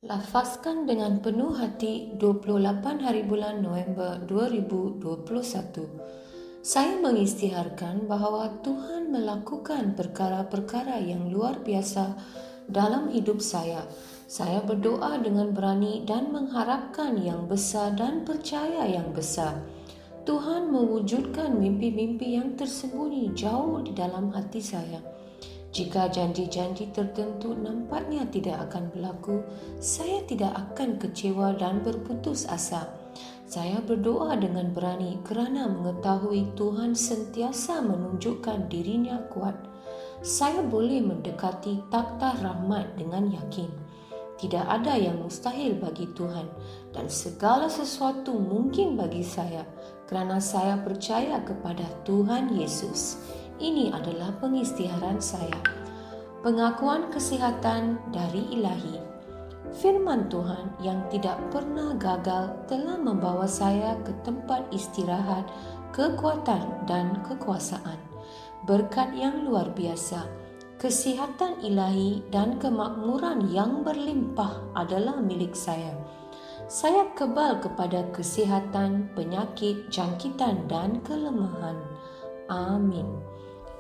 Lafazkan dengan penuh hati 28 hari bulan November 2021. Saya mengisytiharkan bahawa Tuhan melakukan perkara-perkara yang luar biasa dalam hidup saya. Saya berdoa dengan berani dan mengharapkan yang besar dan percaya yang besar. Tuhan mewujudkan mimpi-mimpi yang tersembunyi jauh di dalam hati saya. Jika janji-janji tertentu nampaknya tidak akan berlaku, saya tidak akan kecewa dan berputus asa. Saya berdoa dengan berani kerana mengetahui Tuhan sentiasa menunjukkan dirinya kuat. Saya boleh mendekati takhta rahmat dengan yakin. Tidak ada yang mustahil bagi Tuhan dan segala sesuatu mungkin bagi saya kerana saya percaya kepada Tuhan Yesus. Ini adalah pengisytiharan saya. Pengakuan kesihatan dari Ilahi. Firman Tuhan yang tidak pernah gagal telah membawa saya ke tempat istirahat, kekuatan dan kekuasaan. Berkat yang luar biasa, kesihatan ilahi dan kemakmuran yang berlimpah adalah milik saya. Saya kebal kepada kesihatan, penyakit, jangkitan dan kelemahan. Amin.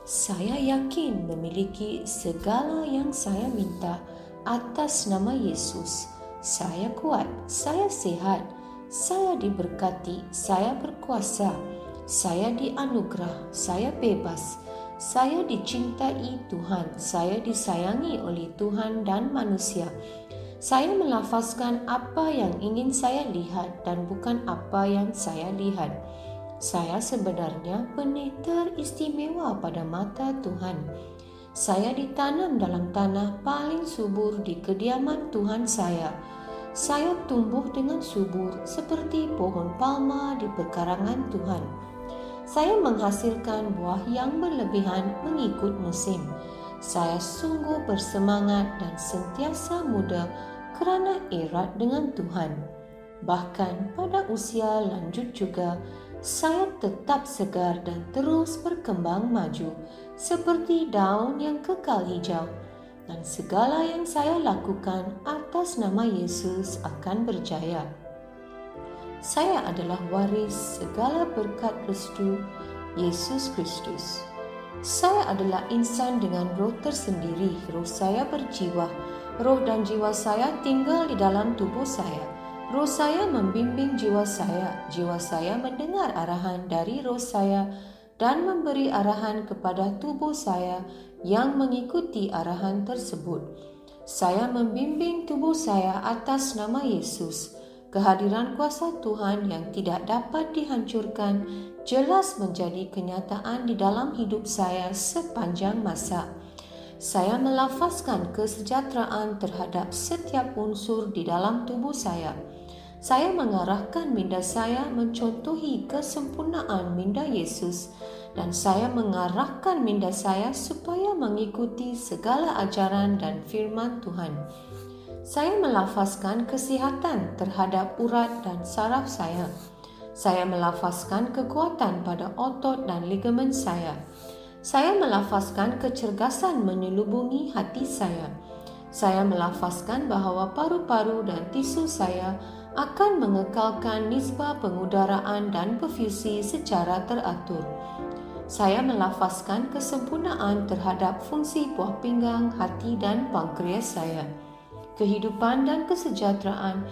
Saya yakin memiliki segala yang saya minta atas nama Yesus. Saya kuat, saya sehat, saya diberkati, saya berkuasa, saya dianugerah, saya bebas, saya dicintai Tuhan, saya disayangi oleh Tuhan dan manusia. Saya melafazkan apa yang ingin saya lihat dan bukan apa yang saya lihat. Saya sebenarnya pendeta istimewa pada mata Tuhan. Saya ditanam dalam tanah paling subur di kediaman Tuhan saya. Saya tumbuh dengan subur seperti pohon palma di pekarangan Tuhan. Saya menghasilkan buah yang berlebihan mengikut musim. Saya sungguh bersemangat dan sentiasa muda kerana erat dengan Tuhan. Bahkan pada usia lanjut juga, saya tetap segar dan terus berkembang maju seperti daun yang kekal hijau, dan segala yang saya lakukan atas nama Yesus akan berjaya. Saya adalah waris segala berkat restu Yesus Kristus. Saya adalah insan dengan roh tersendiri. Roh saya berjiwa. Roh dan jiwa saya tinggal di dalam tubuh saya. Roh saya membimbing jiwa saya mendengar arahan dari roh saya dan memberi arahan kepada tubuh saya yang mengikuti arahan tersebut. Saya membimbing tubuh saya atas nama Yesus. Kehadiran kuasa Tuhan yang tidak dapat dihancurkan jelas menjadi kenyataan di dalam hidup saya sepanjang masa. Saya melafazkan kesejahteraan terhadap setiap unsur di dalam tubuh saya. Saya mengarahkan minda saya mencontohi kesempurnaan minda Yesus dan saya mengarahkan minda saya supaya mengikuti segala ajaran dan firman Tuhan. Saya melafazkan kesihatan terhadap urat dan saraf saya. Saya melafazkan kekuatan pada otot dan ligamen saya. Saya melafazkan kecergasan menyelubungi hati saya. Saya melafazkan bahawa paru-paru dan tisu saya akan mengekalkan nisbah pengudaraan dan perfusi secara teratur. Saya melafazkan kesempurnaan terhadap fungsi buah pinggang, hati dan pankreas saya. Kehidupan dan kesejahteraan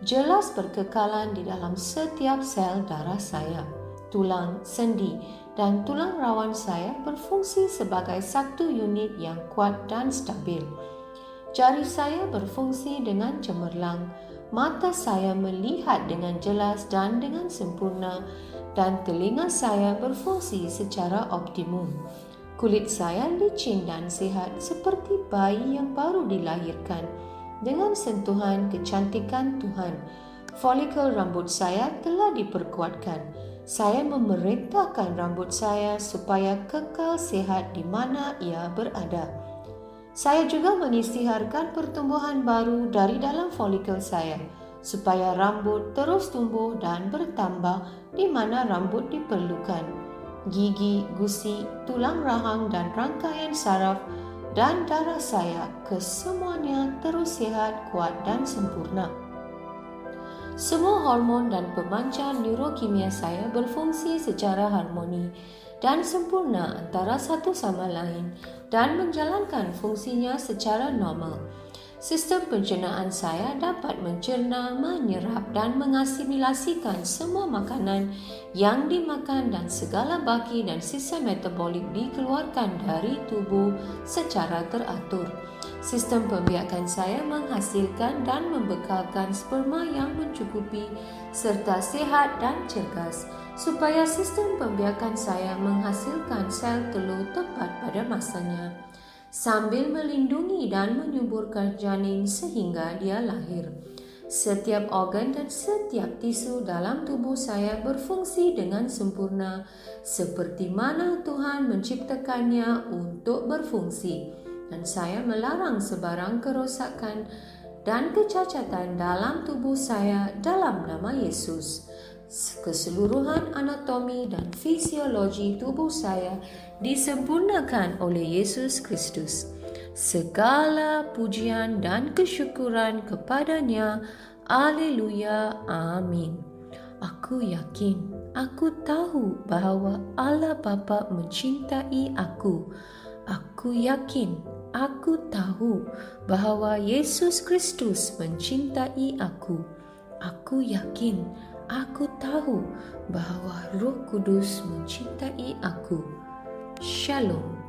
jelas berkekalan di dalam setiap sel darah saya. Tulang, sendi dan tulang rawan saya berfungsi sebagai satu unit yang kuat dan stabil. Jari saya berfungsi dengan cemerlang, mata saya melihat dengan jelas dan dengan sempurna, dan telinga saya berfungsi secara optimum. Kulit saya licin dan sihat seperti bayi yang baru dilahirkan dengan sentuhan kecantikan Tuhan. Folikel rambut saya telah diperkuatkan. Saya memerintahkan rambut saya supaya kekal sihat di mana ia berada. Saya juga mengisytiharkan pertumbuhan baru dari dalam folikel saya, supaya rambut terus tumbuh dan bertambah di mana rambut diperlukan. Gigi, gusi, tulang rahang dan rangkaian saraf dan darah saya, kesemuanya terus sihat, kuat dan sempurna. Semua hormon dan pemancar neurokimia saya berfungsi secara harmoni dan sempurna antara satu sama lain dan menjalankan fungsinya secara normal. Sistem pencernaan saya dapat mencerna, menyerap dan mengasimilasikan semua makanan yang dimakan dan segala baki dan sisa metabolik dikeluarkan dari tubuh secara teratur. Sistem pembiakan saya menghasilkan dan membekalkan sperma yang mencukupi serta sihat dan cergas supaya sistem pembiakan saya menghasilkan sel telur tepat pada masanya, sambil melindungi dan menyuburkan janin sehingga dia lahir. Setiap organ dan setiap tisu dalam tubuh saya berfungsi dengan sempurna seperti mana Tuhan menciptakannya untuk berfungsi, dan saya melarang sebarang kerosakan dan kecacatan dalam tubuh saya dalam nama Yesus. Keseluruhan anatomi dan fisiologi tubuh saya disempurnakan oleh Yesus Kristus. Segala pujian dan kesyukuran kepadanya. Haleluya. Amin. Aku yakin, aku tahu bahawa Allah Bapa mencintai aku. Aku yakin, aku tahu bahawa Yesus Kristus mencintai aku. Aku yakin, aku tahu bahawa Roh Kudus mencintai aku. Shalom.